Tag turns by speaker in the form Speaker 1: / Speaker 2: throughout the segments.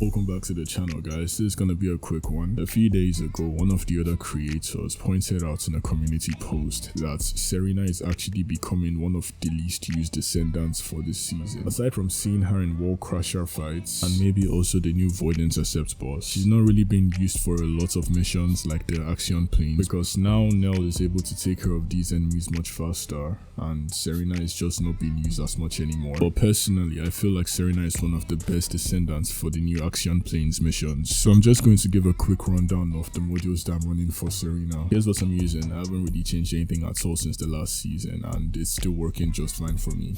Speaker 1: Welcome back to the channel, guys. This is gonna be a quick one. A few days ago, one of the other creators pointed out in a community post that Serena is actually becoming one of the least used Descendants for this season. Aside from seeing her in Wall Crasher fights and maybe also the new Void Intercept boss, she's not really been used for a lot of missions like the Axion Plains, because now Nell is able to take care of these enemies much faster and Serena is just not being used as much anymore. But personally, I feel like Serena is one of the best Descendants for the new Axion Plains missions. So I'm just going to give a quick rundown of the modules that I'm running for Serena. Here's what I'm using. I haven't really changed anything at all since the last season and it's still working just fine for me.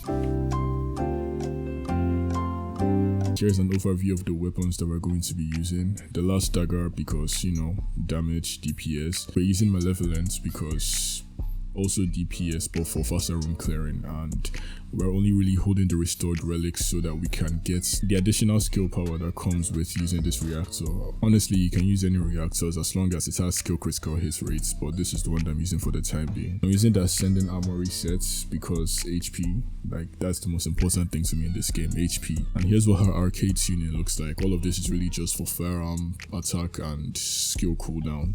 Speaker 1: Here's an overview of the weapons that we're going to be using. The last dagger because, you know, damage, DPS. We're using Malevolence because also DPS but for faster room clearing, and we're only really holding the restored relics so that we can get the additional skill power that comes with using this reactor. Honestly, you can use any reactors as long as it has skill critical hit rates, but this is the one that I'm using for the time being. I'm using the Ascending armory sets because HP, like that's the most important thing to me in this game, HP. And here's what her arcade tuning looks like. All of this is really just for firearm, attack and skill cooldown.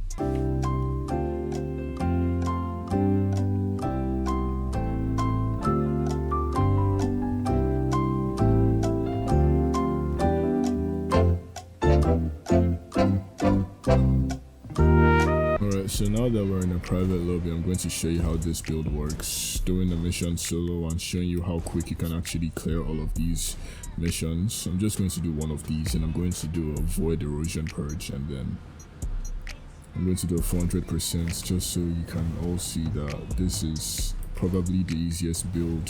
Speaker 1: So now that we're in a private lobby, I'm going to show you how this build works. Doing the mission solo and showing you how quick you can actually clear all of these missions. I'm just going to do one of these and I'm going to do a Void Erosion Purge, and then I'm going to do a 400% just so you can all see that this is probably the easiest build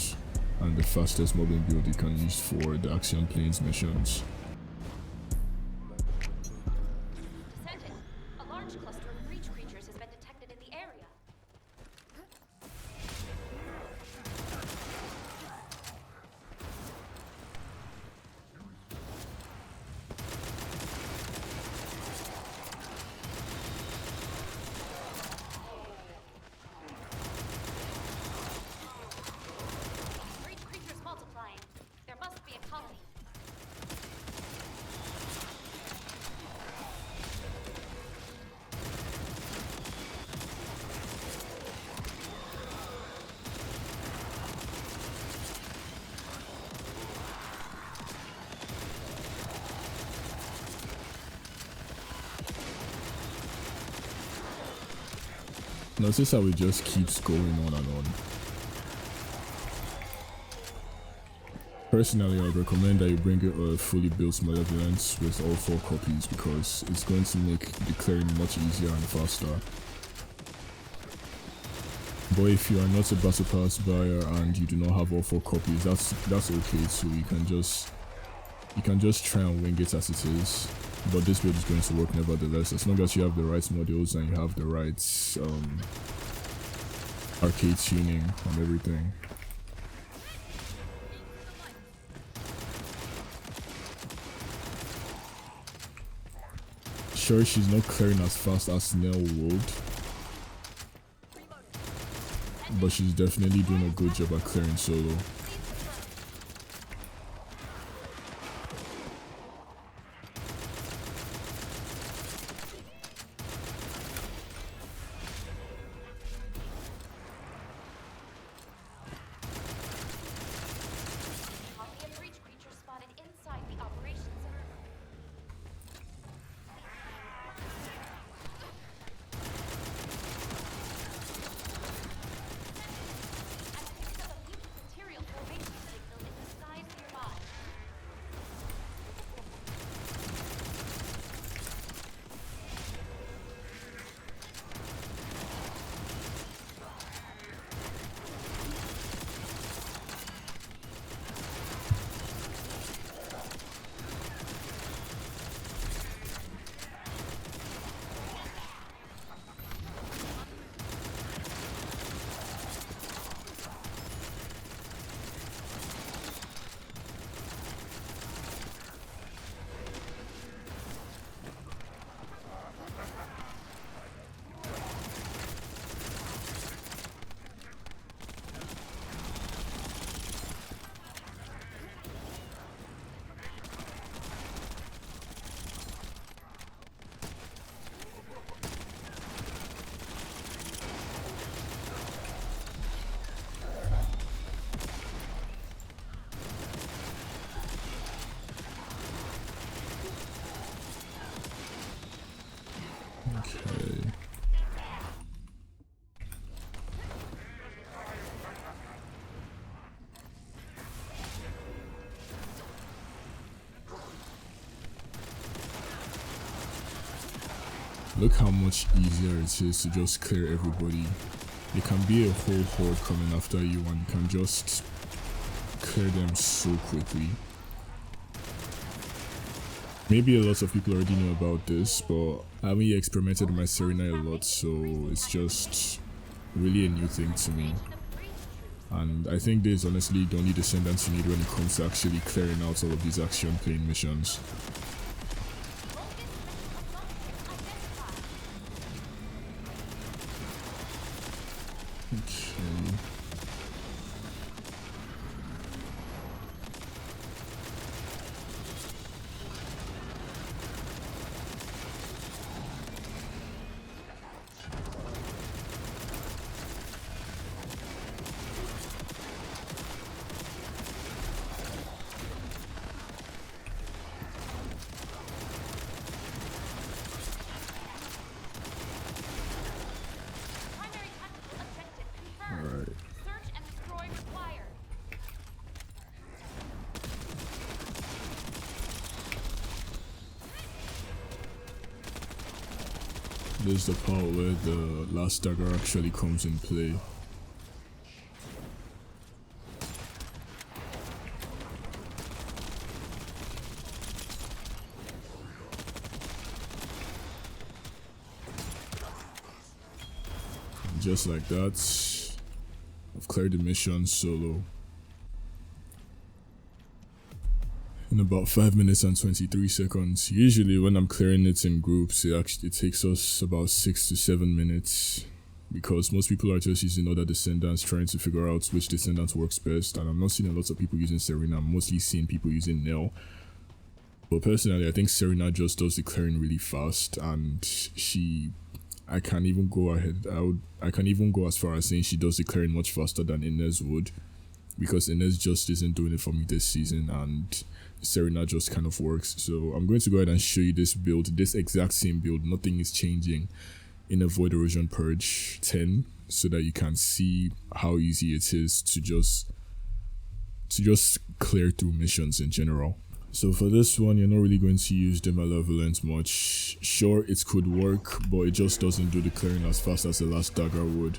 Speaker 1: and the fastest mobbing build you can use for the Axion Plains missions.
Speaker 2: Descendant, a large cluster of breach creatures has been detected in the area. Breach creatures multiplying. There must be a colony.
Speaker 1: Notice how it just keeps going on and on. Personally, I would recommend that you bring a fully built Malevolence with all 4 copies because it's going to make the clearing much easier and faster. But if you are not a Battle Pass buyer and you do not have all 4 copies, that's okay too. You can just try and wing it as it is. But this build is going to work nevertheless, as long as you have the right modules and you have the right arcade tuning and everything. Sure, she's not clearing as fast as Nell would, but she's definitely doing a good job at clearing solo.
Speaker 2: A breach creature spotted inside the operations area. Material
Speaker 1: Okay. Look how much easier it is to just clear everybody. There can be a whole horde coming after you and you can just clear them so quickly. Maybe a lot of people already know about this, but I haven't yet experimented with my Serena a lot, so it's just really a new thing to me. And I think this is honestly the only Descendant you need when it comes to actually clearing out all of these Axion Plains missions. Okay. This is the part where the last dagger actually comes in play. And just like that, I've cleared the mission solo. In about 5 minutes and 23 seconds. Usually when I'm clearing it in groups, it takes us about 6 to 7 minutes, because most people are just using other Descendants, trying to figure out which Descendant works best, and I'm not seeing a lot of people using Serena. I'm mostly seeing people using Nell. But personally, I think Serena just does the clearing really fast, and I can even go as far as saying she does the clearing much faster than Inez would, because Inez just isn't doing it for me this season, and Serena just kind of works. So I'm going to go ahead and show you this build, this exact same build. Nothing is changing in Avoid Erosion Purge 10, so that you can see how easy it is to just clear through missions in general. So for this one, you're not really going to use the Malevolent much. Sure, it could work, but it just doesn't do the clearing as fast as the last dagger would.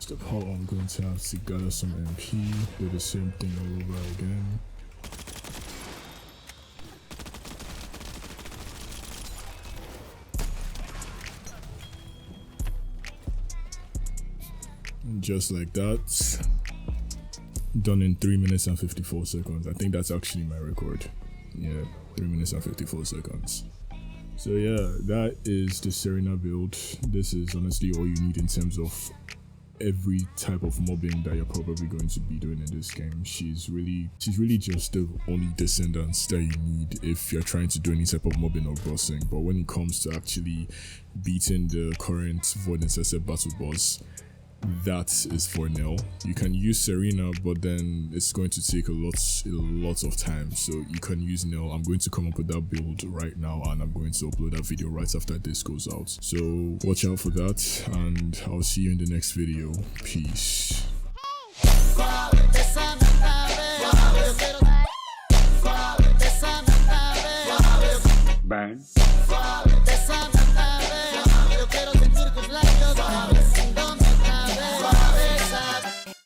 Speaker 1: The part I'm going to have to gather some MP, do the same thing all over again. And just like that, done in 3 minutes and 54 seconds. I think that's actually my record. Yeah, 3 minutes and 54 seconds. So yeah, that is the Serena build. This is honestly all you need in terms of every type of mobbing that you're probably going to be doing in this game. She's really just the only Descendants that you need if you're trying to do any type of mobbing or bossing. But when it comes to actually beating the current Void Intercept battle boss, that is for Nell. You can use Serena, but then it's going to take a lot of time, so you can use Nell. I'm going to come up with that build right now, and I'm going to upload that video right after this goes out, so watch out for that, and I'll see you in the next video. Peace.
Speaker 3: Bang.